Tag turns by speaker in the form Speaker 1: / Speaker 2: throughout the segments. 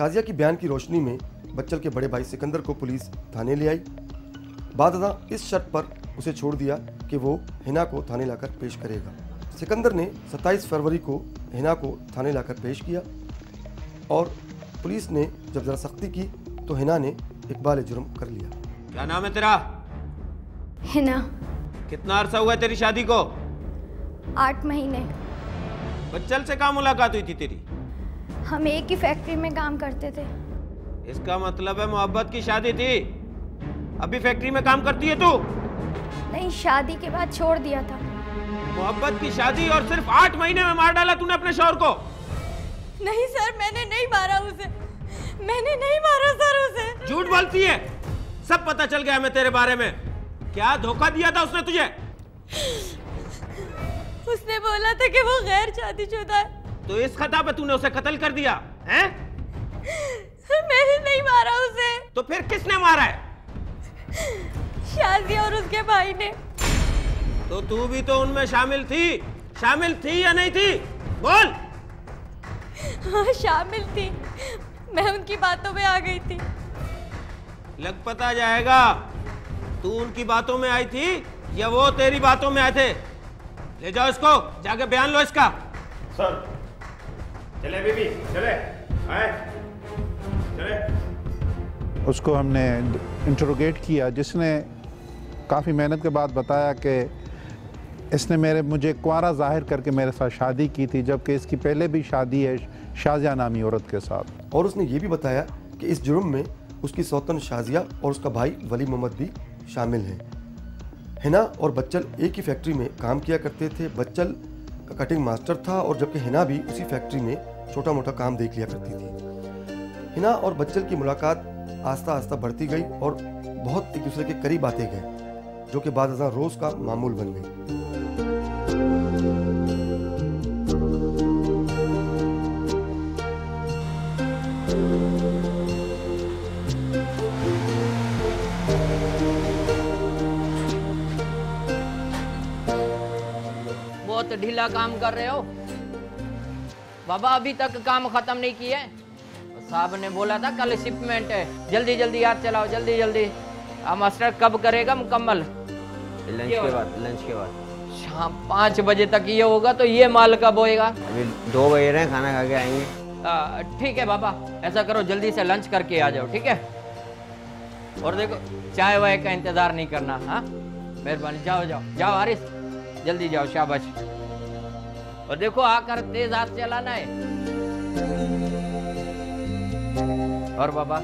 Speaker 1: शाजिया की बयान की रोशनी में बच्चल के बड़े भाई सिकंदर को पुलिस थाने ले आई। बादशाह इस शर्त पर उसे छोड़ दिया कि वो हिना को थाने लाकर पेश करेगा। सिकंदर ने 27 फरवरी को हिना को थाने लाकर पेश किया और पुलिस ने जब जरा सख्ती की तो हिना ने इकबाल जुर्म कर लिया।
Speaker 2: क्या नाम है तेरा?
Speaker 3: हिना।
Speaker 2: कितना अरसा हुआ है तेरी शादी को?
Speaker 3: 8 महीने।
Speaker 2: बच्चल से कहाँ मुलाकात हुई थी तेरी?
Speaker 3: हम एक ही फैक्ट्री में काम करते थे।
Speaker 2: इसका मतलब है मोहब्बत की शादी थी। अभी फैक्ट्री में काम करती है तू?
Speaker 3: नहीं, शादी के बाद छोड़ दिया था।
Speaker 2: मोहब्बत की शादी और सिर्फ 8 महीने में मार डाला तूने अपने शौहर को?
Speaker 3: नहीं सर, मैंने नहीं मारा उसे। मैंने नहीं मारा सर उसे।
Speaker 2: झूठ बोलती है, सब पता चल गया मैं तेरे बारे में। क्या धोखा दिया था उसने तुझे?
Speaker 3: उसने बोला था कि वो गैर शादीशुदा है।
Speaker 2: तो इस खता पे तूने उसे कत्ल कर दिया हैं?
Speaker 3: मैंने नहीं मारा उसे।
Speaker 2: तो फिर किसने मारा है?
Speaker 3: शाजिया और उसके भाई ने।
Speaker 2: तो तू भी तो उनमें शामिल थी या नहीं थी? बोल।
Speaker 3: हाँ, शामिल थी। मैं उनकी बातों में आ गई थी।
Speaker 2: लग पता जाएगा तू उनकी बातों में आई थी या वो तेरी बातों में आए थे। ले जाओ इसको, जाके बयान लो इसका।
Speaker 4: सर चले बीबी, चले आए, चले।
Speaker 5: उसको हमने इंटरोगेट किया, जिसने काफ़ी मेहनत के बाद बताया कि इसने मुझे कुंवारा जाहिर करके मेरे साथ शादी की थी, जबकि इसकी पहले भी शादी है शाजिया नामी औरत के साथ।
Speaker 1: और उसने ये भी बताया कि इस जुर्म में उसकी सौतन शाजिया और उसका भाई वली मोहम्मद भी शामिल हैं। हिना और बच्चल एक ही फैक्ट्री में काम किया करते थे। बच्चल का कटिंग मास्टर था और जबकि हिना भी उसी फैक्ट्री में छोटा मोटा काम देख लिया करती थी। हिना और बच्चल की मुलाकात आस्ता आस्ता बढ़ती गई और बहुत एक दूसरे के करीब आते गए, जो कि बाद रोज़ का मामूल बन गई।
Speaker 6: बहुत ढीला काम कर रहे हो बाबा, अभी तक काम खत्म नहीं किए। साहब ने बोला था कल शिपमेंट है, जल्दी जल्दी यार चलाओ, जल्दी जल्दी। मास्टर कब करेगा मुकम्मल?
Speaker 2: लंच के बाद
Speaker 6: शाम 5 बजे तक ये होगा। तो ये माल कब होएगा?
Speaker 2: अभी 2 बज रहे हैं, खाना खा के आएंगे।
Speaker 6: ठीक है बाबा, ऐसा करो जल्दी से लंच करके आ जाओ, ठीक है? और देखो चाय वाय का इंतजार नहीं करना। हाँ मेहरबानी, जाओ जाओ जाओ हारिस, जल्दी जाओ, शाबाश। और देखो आकर तेज हाथ चलाना है। और बाबा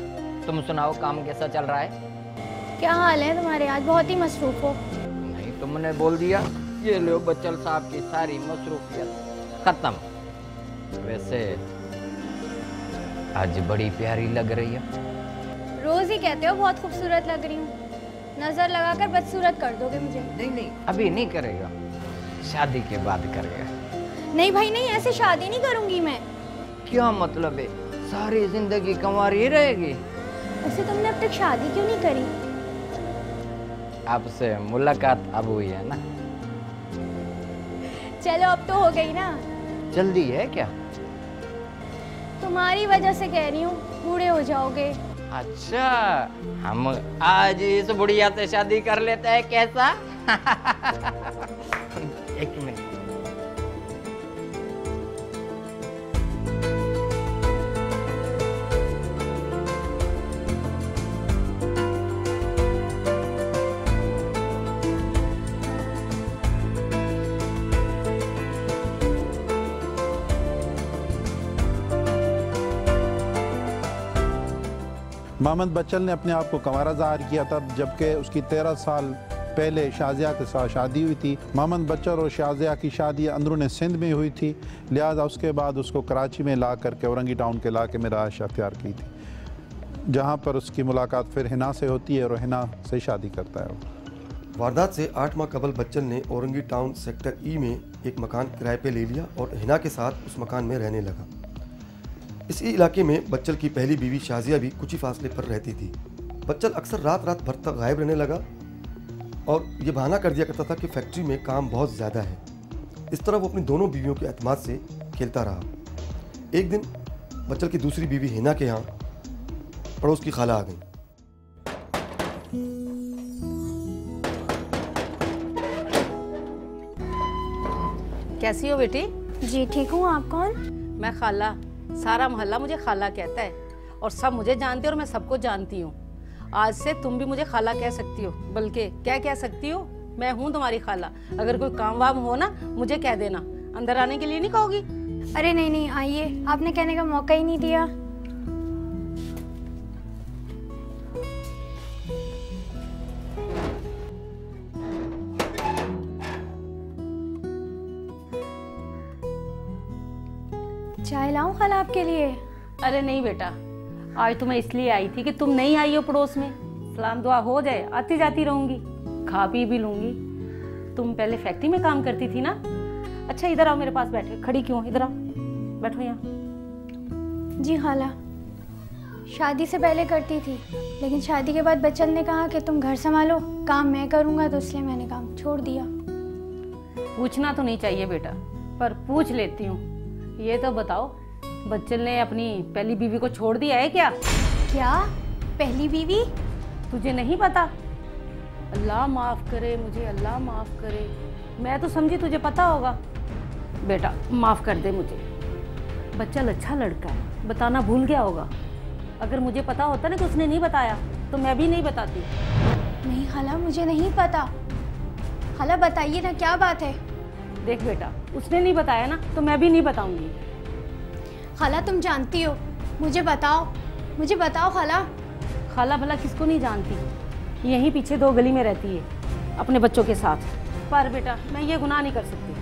Speaker 6: तुम सुनाओ, काम कैसा चल रहा है?
Speaker 3: क्या हाल है तुम्हारे? आज बहुत ही मसरूफ हो।
Speaker 6: नहीं, तुमने बोल दिया। ये लो बच्चल साहब की सारी मसरूफियत खत्म। वैसे आज बड़ी प्यारी लग रही है।
Speaker 3: रोज ही कहते हो बहुत खूबसूरत लग रही हूँ। नजर लगाकर बदसूरत कर दोगे मुझे?
Speaker 6: नहीं नहीं, अभी नहीं करेगा, शादी के बाद करेगा।
Speaker 3: नहीं भाई नहीं, ऐसे शादी नहीं करूंगी मैं।
Speaker 6: क्या मतलब है? सारी जिंदगी कंवारी ही रहेगी?
Speaker 3: वैसे तुमने अब तक शादी क्यों नहीं करी?
Speaker 6: आपसे मुलाकात अब हुई है ना।
Speaker 3: चलो अब तो हो गई ना।
Speaker 6: जल्दी है क्या?
Speaker 3: तुम्हारी वजह से कह रही हूँ, बूढ़े हो जाओगे।
Speaker 6: अच्छा, हम आज इस बुढ़िया से शादी कर लेते हैं, कैसा? एक मिनट।
Speaker 5: मोहम्मद बच्चल ने अपने आप को कंवारा ज़ाहिर किया था, जबकि उसकी 13 साल पहले शाजिया के साथ शादी हुई थी। मोहम्मद बच्चल और शाजिया की शादी अंदरून सिंध में हुई थी, लिहाजा उसके बाद उसको कराची में ला करके औरंगी टाउन के इलाके में रहायश अख्तियार की थी, जहाँ पर उसकी मुलाकात फिर हिना से होती है और हिना से शादी करता है।
Speaker 1: वारदात से 8 माह कबल बच्चल ने औरंगी टाउन सेक्टर ई में एक मकान किराए पे ले लिया और हिना के साथ उस मकान में रहने लगा। इसी इलाके में बच्चल की पहली बीवी शाजिया भी कुछ ही फासले पर रहती थी। बच्चल अक्सर रात भर तक गायब रहने लगा और ये बहाना कर दिया करता था कि फैक्ट्री में काम बहुत ज़्यादा है। इस तरह वो अपनी दोनों बीवियों के एतमाद से खेलता रहा। एक दिन बच्चल की दूसरी बीवी हिना के यहाँ पड़ोस की खाला आ गई।
Speaker 7: कैसी हो बेटी?
Speaker 3: जी ठीक हूँ, आप कौन?
Speaker 7: मैं खाला। सारा मोहल्ला मुझे खाला कहता है और सब मुझे जानते हैं और मैं सबको जानती हूँ। आज से तुम भी मुझे खाला कह सकती हो, बल्कि क्या कह सकती हो, मैं हूँ तुम्हारी खाला। अगर कोई काम वाम हो ना मुझे कह देना। अंदर आने के लिए नहीं कहोगी?
Speaker 3: अरे नहीं नहीं, आइए, आपने कहने का मौका ही नहीं दिया। चाय लाऊं खाला आपके लिए?
Speaker 7: अरे नहीं बेटा, आज तो मैं इसलिए आई थी कि तुम नहीं आई हो पड़ोस में। सलाम दुआ हो जाए, आती जाती रहूंगी, खा पी भी लूंगी। तुम पहले फैक्ट्री में काम करती थी ना? अच्छा इधर आओ, मेरे पास बैठे, खड़ी क्यों? इधर आओ, बैठो यहाँ।
Speaker 3: जी खाला, शादी से पहले करती थी, लेकिन शादी के बाद बच्चन ने कहा कि तुम घर संभालो, काम मैं करूँगा, तो इसलिए मैंने काम छोड़ दिया।
Speaker 7: पूछना तो नहीं चाहिए बेटा, पर पूछ लेती हूँ। ये तो बताओ, बच्चन ने अपनी पहली बीवी को छोड़ दिया है क्या?
Speaker 3: क्या? पहली बीवी?
Speaker 7: तुझे नहीं पता? अल्लाह माफ़ करे मुझे, अल्लाह माफ़ करे। मैं तो समझी तुझे पता होगा। बेटा माफ़ कर दे मुझे। बच्चन अच्छा लड़का है, बताना भूल गया होगा। अगर मुझे पता होता ना कि उसने नहीं बताया तो मैं भी नहीं बताती।
Speaker 3: नहीं खाला, मुझे नहीं पता। खाला बताइए ना, क्या बात है?
Speaker 7: देख बेटा, उसने नहीं बताया ना तो मैं भी नहीं बताऊंगी।
Speaker 3: खाला तुम जानती हो, मुझे बताओ, मुझे बताओ खाला।
Speaker 7: खाला भला किसको नहीं जानती? यहीं पीछे 2 गली में रहती है अपने बच्चों के साथ। पर बेटा मैं ये गुनाह नहीं कर सकती।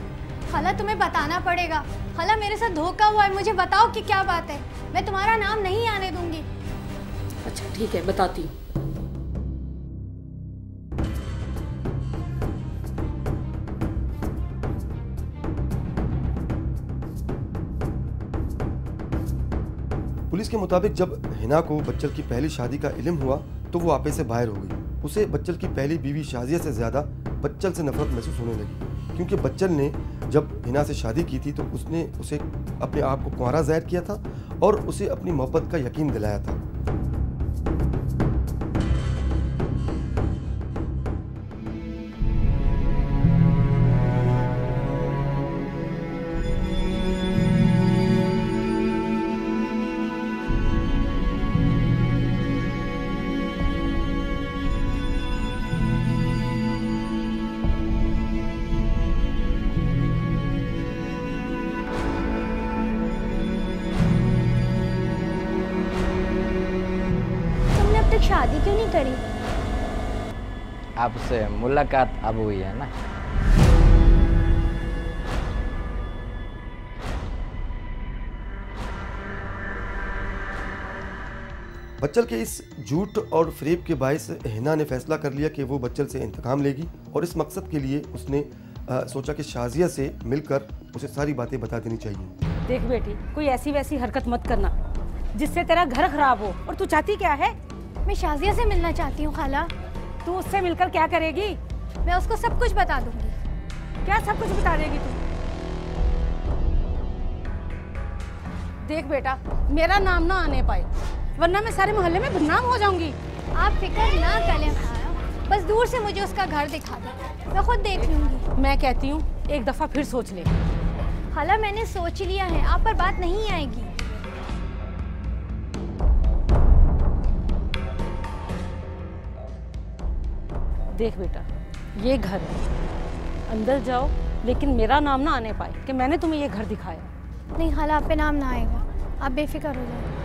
Speaker 3: खाला तुम्हें बताना पड़ेगा। खाला मेरे साथ धोखा हुआ है, मुझे बताओ कि क्या बात है। मैं तुम्हारा नाम नहीं आने दूंगी।
Speaker 7: अच्छा ठीक है, बताती हूँ।
Speaker 1: पुलिस के मुताबिक जब हिना को बच्चल की पहली शादी का इल्म हुआ तो वो आपे से बाहर हो गई। उसे बच्चल की पहली बीवी शाजिया से ज़्यादा बच्चल से नफरत महसूस होने लगी, क्योंकि बच्चल ने जब हिना से शादी की थी तो उसने उसे अपने आप को कुंवारा जाहिर किया था और उसे अपनी मोहब्बत का यकीन दिलाया था।
Speaker 3: शादी क्यों नहीं करी?
Speaker 6: आपसे मुलाकात अब हुई है ना।
Speaker 1: बच्चल के इस झूठ और फरेब के बायस हिना ने फैसला कर लिया कि वो बच्चल से इंतकाम लेगी और इस मकसद के लिए उसने सोचा कि शाजिया से मिलकर उसे सारी बातें बता देनी चाहिए।
Speaker 7: देख बेटी, कोई ऐसी वैसी हरकत मत करना जिससे तेरा घर खराब हो। और तू चाहती क्या है?
Speaker 3: मैं शाजिया से मिलना चाहती हूँ खाला।
Speaker 7: तू उससे मिलकर क्या करेगी?
Speaker 3: मैं उसको सब कुछ बता दूंगी।
Speaker 7: क्या सब कुछ बता देगी तू? देख बेटा, मेरा नाम ना आने पाए, वरना मैं सारे मोहल्ले में बदनाम हो जाऊंगी।
Speaker 3: आप फिक्र ना करें खाला, बस दूर से मुझे उसका घर दिखा दो, मैं खुद देख लूंगी।
Speaker 7: मैं कहती हूँ एक दफा फिर सोच ले।
Speaker 3: खाला मैंने सोच लिया है, आप पर बात नहीं आएगी।
Speaker 7: देख बेटा, ये घर है, अंदर जाओ, लेकिन मेरा नाम ना आने पाए कि मैंने तुम्हें ये घर दिखाया।
Speaker 3: नहीं खाला, आप पे नाम ना आएगा, आप बेफिक्र हो जाओ।